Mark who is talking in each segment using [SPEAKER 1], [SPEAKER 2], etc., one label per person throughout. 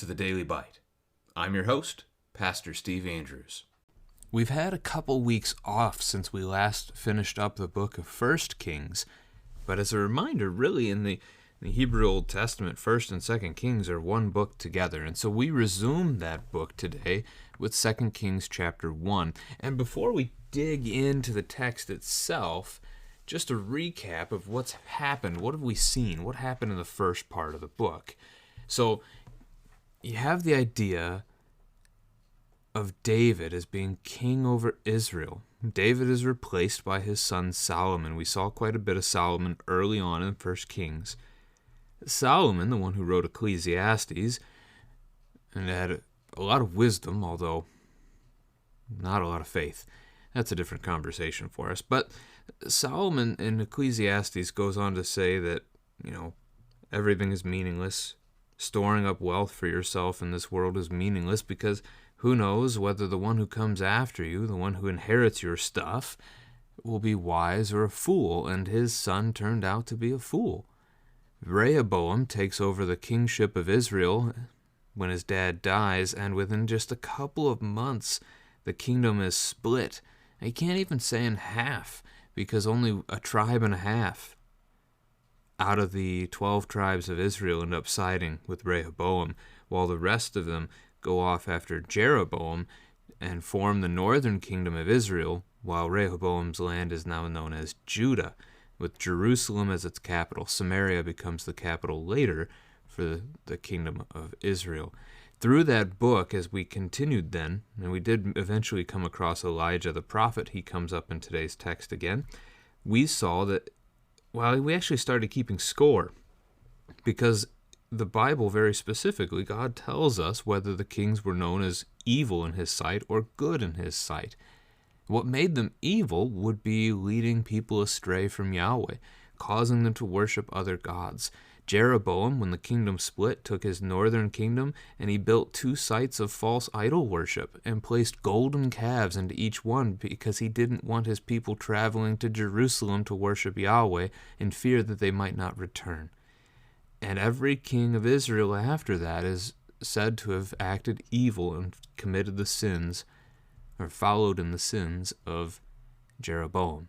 [SPEAKER 1] to the Daily Bite. I'm your host, Pastor Steve Andrews.
[SPEAKER 2] We've had a couple weeks off since we last finished up the book of 1 Kings, but as a reminder, really in the Hebrew Old Testament, 1 and 2 Kings are one book together, and so we resume that book today with 2 Kings chapter 1. And before we dig into the text itself, just a recap of what's happened. What have we seen? What happened in the first part of the book? So you have the idea of David as being king over Israel. David is replaced by his son Solomon. We saw quite a bit of Solomon early on in 1 Kings. Solomon, the one who wrote Ecclesiastes, and had a lot of wisdom, although not a lot of faith. That's a different conversation for us. But Solomon in Ecclesiastes goes on to say that, everything is meaningless. Storing up wealth for yourself in this world is meaningless because who knows whether the one who comes after you, the one who inherits your stuff, will be wise or a fool, and his son turned out to be a fool. Rehoboam takes over the kingship of Israel when his dad dies, and within just a couple of months, the kingdom is split. He can't even say in half, because only a tribe and a half out of the 12 tribes of Israel end up siding with Rehoboam, while the rest of them go off after Jeroboam and form the northern kingdom of Israel, while Rehoboam's land is now known as Judah, with Jerusalem as its capital. Samaria becomes the capital later for the kingdom of Israel. Through that book, as we continued then, and we did eventually come across Elijah the prophet, he comes up in today's text again, we saw that, we actually started keeping score, because the Bible very specifically, God tells us whether the kings were known as evil in his sight or good in his sight. What made them evil would be leading people astray from Yahweh, causing them to worship other gods. Jeroboam, when the kingdom split, took his northern kingdom and he built 2 sites of false idol worship and placed golden calves into each one because he didn't want his people traveling to Jerusalem to worship Yahweh in fear that they might not return. And every king of Israel after that is said to have acted evil and committed the sins, or followed in the sins of Jeroboam.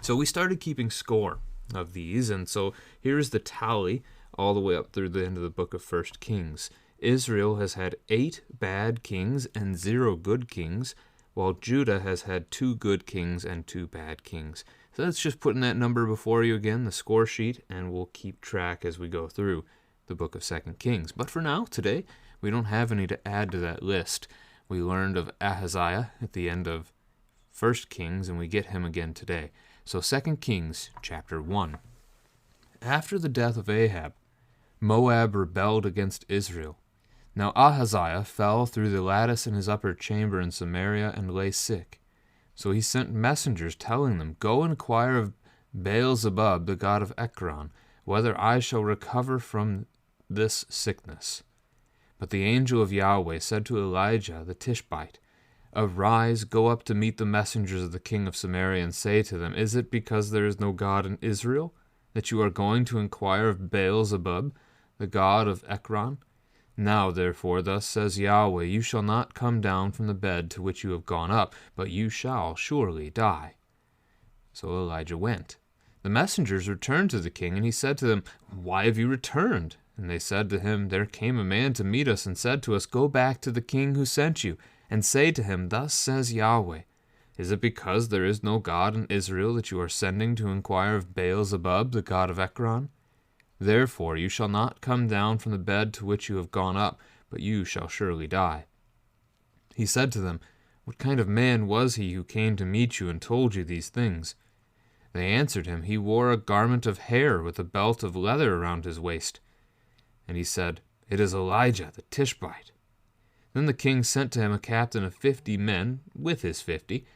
[SPEAKER 2] So we started keeping score of these, and so here's the tally all the way up through the end of the book of 1 Kings. Israel has had 8 bad kings and 0 good kings, while Judah has had 2 good kings and 2 bad kings. So that's just putting that number before you again, the score sheet, and we'll keep track as we go through the book of 2 Kings. But for now, today, we don't have any to add to that list. We learned of Ahaziah at the end of 1 Kings, and we get him again today. So 2 Kings chapter 1. After the death of Ahab, Moab rebelled against Israel. Now Ahaziah fell through the lattice in his upper chamber in Samaria and lay sick. So he sent messengers telling them, "Go inquire of Baal-zebub, the god of Ekron, whether I shall recover from this sickness." But the angel of Yahweh said to Elijah the Tishbite, "Arise, go up to meet the messengers of the king of Samaria, and say to them, Is it because there is no God in Israel, that you are going to inquire of Baal-zebub, the god of Ekron? Now, therefore, thus says Yahweh, you shall not come down from the bed to which you have gone up, but you shall surely die." So Elijah went. The messengers returned to the king, and he said to them, "Why have you returned?" And they said to him, "There came a man to meet us and said to us, Go back to the king who sent you, and say to him, Thus says Yahweh, Is it because there is no God in Israel that you are sending to inquire of Baal-zebub, the god of Ekron? Therefore you shall not come down from the bed to which you have gone up, but you shall surely die." He said to them, "What kind of man was he who came to meet you and told you these things?" They answered him, "He wore a garment of hair with a belt of leather around his waist." And he said, "It is Elijah the Tishbite." Then the king sent to him a captain of 50 men with his 50.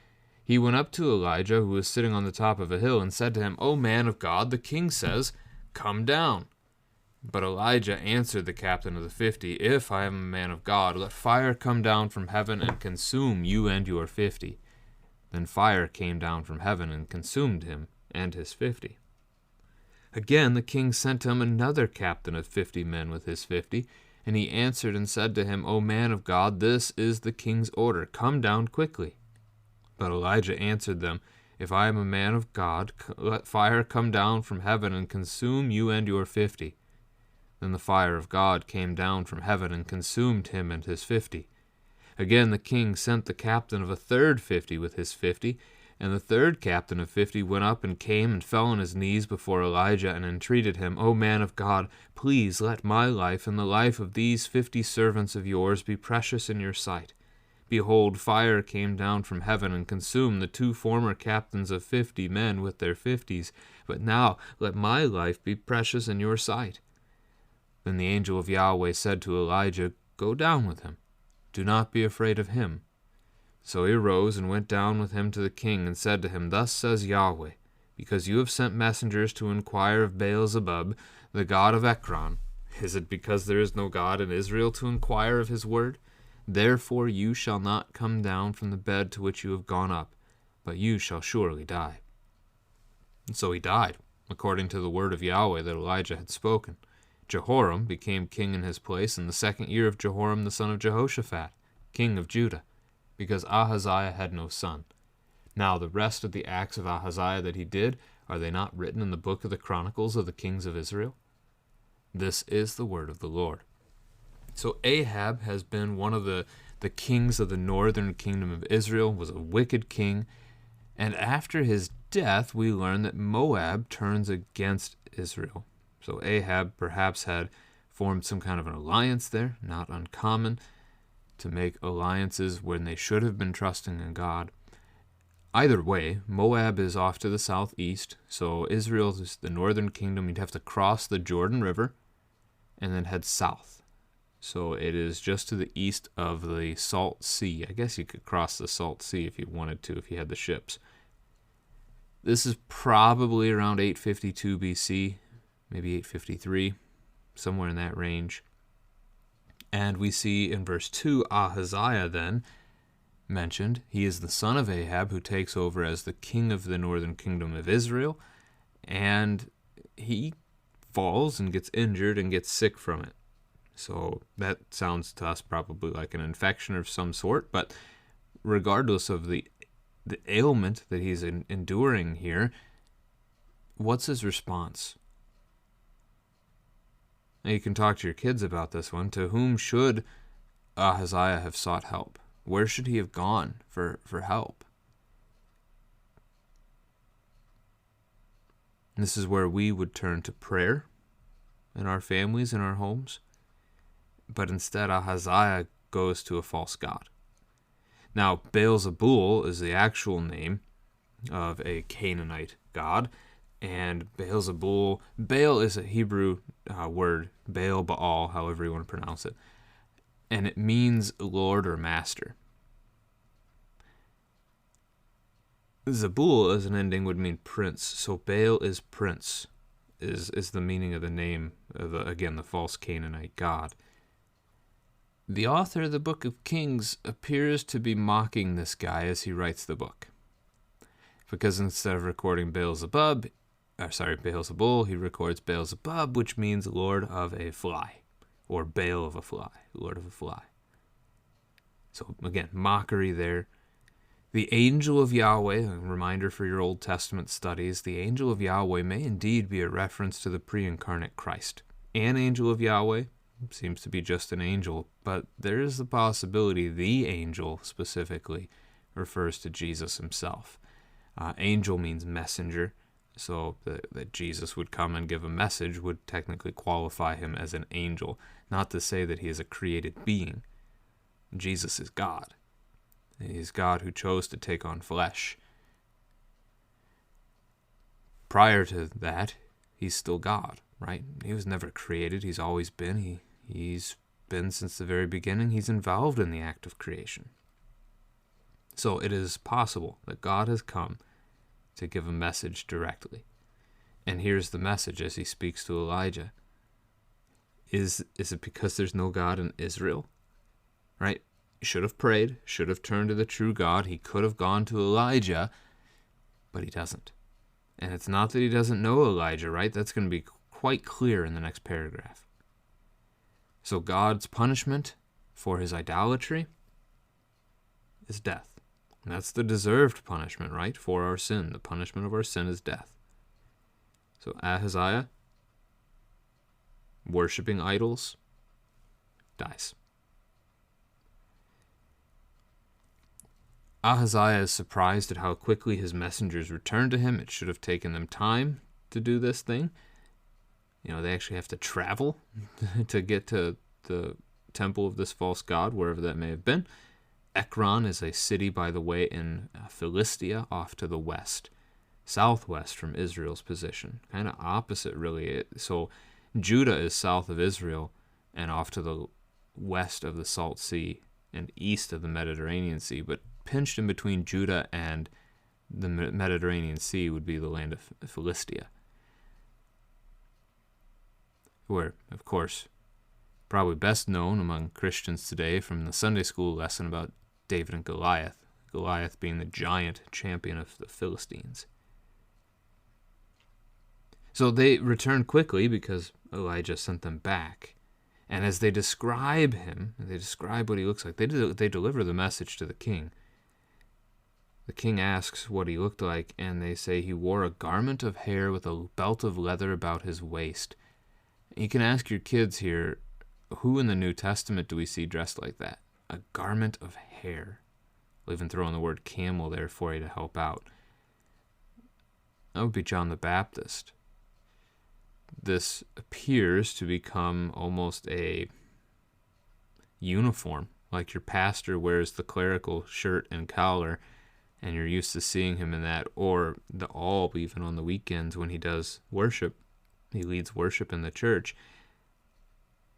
[SPEAKER 2] He went up to Elijah, who was sitting on the top of a hill, and said to him, "O man of God, the king says, Come down." But Elijah answered the captain of the 50, "If I am a man of God, let fire come down from heaven and consume you and your 50. Then fire came down from heaven and consumed him and his 50. Again the king sent him another captain of 50 men with his 50, And he answered and said to him, O man of God, this is the king's order. Come down quickly. But Elijah answered them, If I am a man of God, let fire come down from heaven and consume you and your 50. Then the fire of God came down from heaven and consumed him and his 50. Again the king sent the captain of a third 50 with his 50, and the third captain of 50 went up and came and fell on his knees before Elijah and entreated him, O man of God, please let my life and the life of these 50 servants of yours be precious in your sight. Behold, fire came down from heaven and consumed the 2 former captains of 50 men with their 50s, but now let my life be precious in your sight. Then the angel of Yahweh said to Elijah, Go down with him. Do not be afraid of him. So he arose and went down with him to the king and said to him, Thus says Yahweh, because you have sent messengers to inquire of Baal-zebub, the god of Ekron. Is it because there is no God in Israel to inquire of his word? Therefore you shall not come down from the bed to which you have gone up, but you shall surely die. And so he died, according to the word of Yahweh that Elijah had spoken. Jehoram became king in his place in the 2nd year of Jehoram the son of Jehoshaphat, king of Judah, because Ahaziah had no son. Now the rest of the acts of Ahaziah that he did, are they not written in the book of the Chronicles of the kings of Israel? This is the word of the Lord. So Ahab has been one of the kings of the northern kingdom of Israel, was a wicked king, and after his death we learn that Moab turns against Israel. So Ahab perhaps had formed some kind of an alliance there, not uncommon to make alliances when they should have been trusting in God. Either way, Moab is off to the southeast, so Israel is the northern kingdom. You'd have to cross the Jordan River and then head south. So it is just to the east of the Salt Sea. I guess you could cross the Salt Sea if you wanted to, if you had the ships. This is probably around 852 BC, maybe 853, somewhere in that range. And we see in verse 2, Ahaziah then mentioned. He is the son of Ahab who takes over as the king of the northern kingdom of Israel. And he falls and gets injured and gets sick from it. So that sounds to us probably like an infection of some sort. But regardless of the ailment that he's enduring here, what's his response? Now you can talk to your kids about this one. To whom should Ahaziah have sought help? Where should he have gone for help? And this is where we would turn to prayer in our families, in our homes. But instead, Ahaziah goes to a false god. Now, Baal-zebul is the actual name of a Canaanite god. And Baal-zebul, Baal is a Hebrew word, Baal, however you want to pronounce it. And it means Lord or Master. Zebul as an ending would mean prince. So Baal is prince, is the meaning of the name of, the false Canaanite god. The author of the book of Kings appears to be mocking this guy as he writes the book. Because instead of recording Baal-zebul, he records Baal-zebub, which means Lord of a fly, or Baal of a fly, Lord of a fly. So again, mockery there. The angel of Yahweh, a reminder for your Old Testament studies, the angel of Yahweh may indeed be a reference to the pre-incarnate Christ. An angel of Yahweh seems to be just an angel, but there is the possibility the angel specifically refers to Jesus himself. Angel means messenger. So that Jesus would come and give a message would technically qualify him as an angel, not to say that he is a created being. Jesus is God. He is God who chose to take on flesh. Prior to that, he's still God, right? He was never created. He's always been. He's been since the very beginning. He's involved in the act of creation. So it is possible that God has come to give a message directly. And here's the message as he speaks to Elijah. Is it because there's no God in Israel? Right? He should have prayed, should have turned to the true God. He could have gone to Elijah, but he doesn't. And it's not that he doesn't know Elijah, right? That's going to be quite clear in the next paragraph. So God's punishment for his idolatry is death. And that's the deserved punishment, right? For our sin. The punishment of our sin is death. So Ahaziah, worshiping idols, dies. Ahaziah is surprised at how quickly his messengers return to him. It should have taken them time to do this thing. They actually have to travel to get to the temple of this false god, wherever that may have been. Ekron is a city, by the way, in Philistia, off to the west, southwest from Israel's position. Kind of opposite, really. So Judah is south of Israel and off to the west of the Salt Sea and east of the Mediterranean Sea, but pinched in between Judah and the Mediterranean Sea would be the land of Philistia, where, of course, probably best known among Christians today from the Sunday school lesson about David and Goliath, Goliath being the giant champion of the Philistines. So they return quickly because Elijah sent them back. And as they describe him, they describe what he looks like, they deliver the message to the king. The king asks what he looked like, and they say he wore a garment of hair with a belt of leather about his waist. You can ask your kids here, who in the New Testament do we see dressed like that? A garment of hair. I'll even throw in the word camel there for you to help out. That would be John the Baptist. This appears to become almost a uniform, like your pastor wears the clerical shirt and collar, and you're used to seeing him in that, or the alb even on the weekends when he does worship. He leads worship in the church.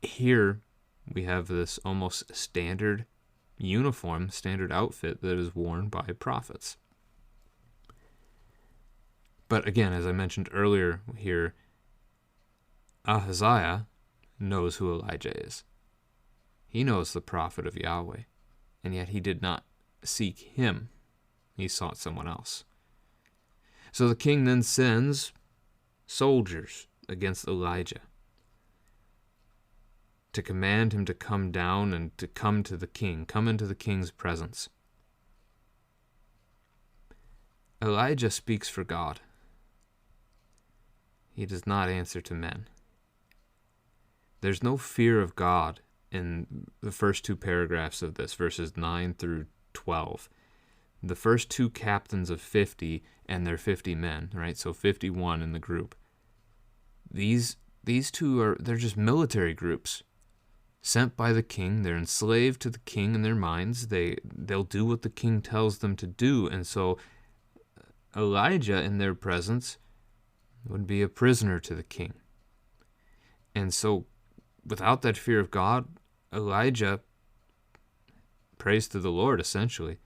[SPEAKER 2] Here we have this almost standard uniform, standard outfit that is worn by prophets. But again, as I mentioned earlier here, Ahaziah knows who Elijah is. He knows the prophet of Yahweh, and yet he did not seek him. He sought someone else. So the king then sends soldiers against Elijah to command him to come down and to come to the king, come into the king's presence. Elijah speaks for God. He does not answer to men. There's no fear of God in the first two paragraphs of this, verses 9 through 12. The first two captains of 50 and their 50 men, right? So 51 in the group. These two they're just military groups sent by the king. They're enslaved to the king in their minds. They'll do what the king tells them to do. And so Elijah in their presence would be a prisoner to the king. And so without that fear of God, Elijah prays to the Lord, essentially.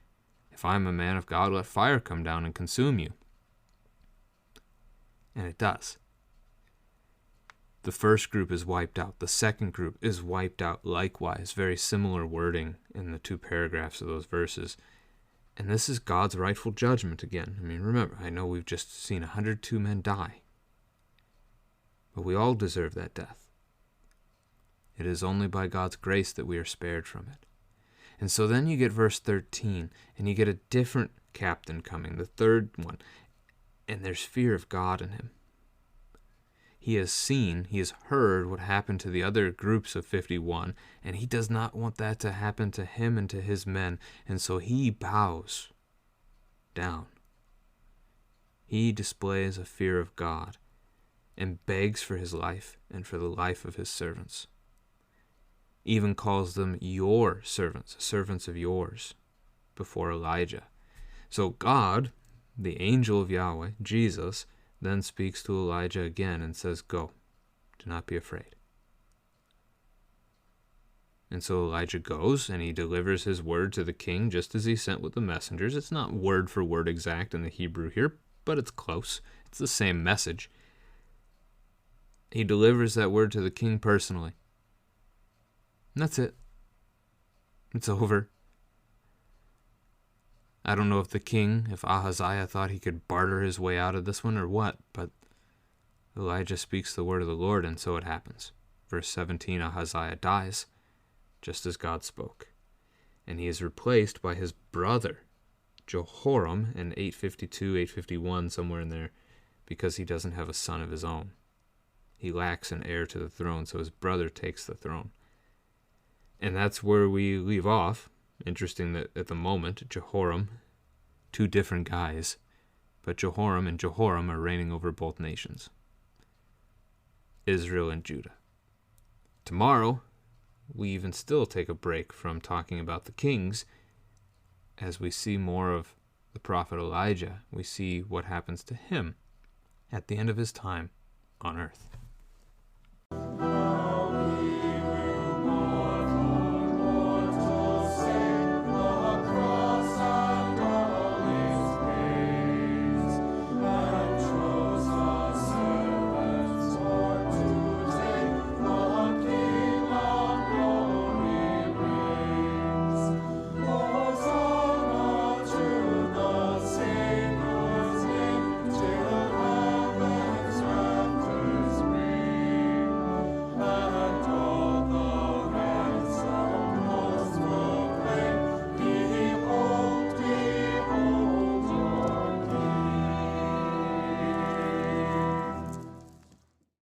[SPEAKER 2] If I'm a man of God, let fire come down and consume you. And it does. The first group is wiped out. The second group is wiped out likewise. Very similar wording in the two paragraphs of those verses. And this is God's rightful judgment again. I mean, remember, I know we've just seen 102 men die. But we all deserve that death. It is only by God's grace that we are spared from it. And so then you get verse 13, and you get a different captain coming, the third one, and there's fear of God in him. He has seen, he has heard what happened to the other groups of 51, and he does not want that to happen to him and to his men, and so he bows down. He displays a fear of God and begs for his life and for the life of his servants. Even calls them your servants, servants of yours, before Elijah. So God, the angel of Yahweh, Jesus, then speaks to Elijah again and says, "Go, do not be afraid." And so Elijah goes and he delivers his word to the king just as he sent with the messengers. It's not word for word exact in the Hebrew here, but it's close. It's the same message. He delivers that word to the king personally. And that's it. It's over. I don't know if the king, if Ahaziah thought he could barter his way out of this one or what, but Elijah speaks the word of the Lord, and so it happens. Verse 17, Ahaziah dies, just as God spoke. And he is replaced by his brother, Jehoram, in 852, 851, somewhere in there, because he doesn't have a son of his own. He lacks an heir to the throne, so his brother takes the throne. And that's where we leave off. Interesting that at the moment, Jehoram, two different guys, but Jehoram and Jehoram are reigning over both nations, Israel and Judah. Tomorrow, we even still take a break from talking about the kings as we see more of the prophet Elijah. We see what happens to him at the end of his time on earth.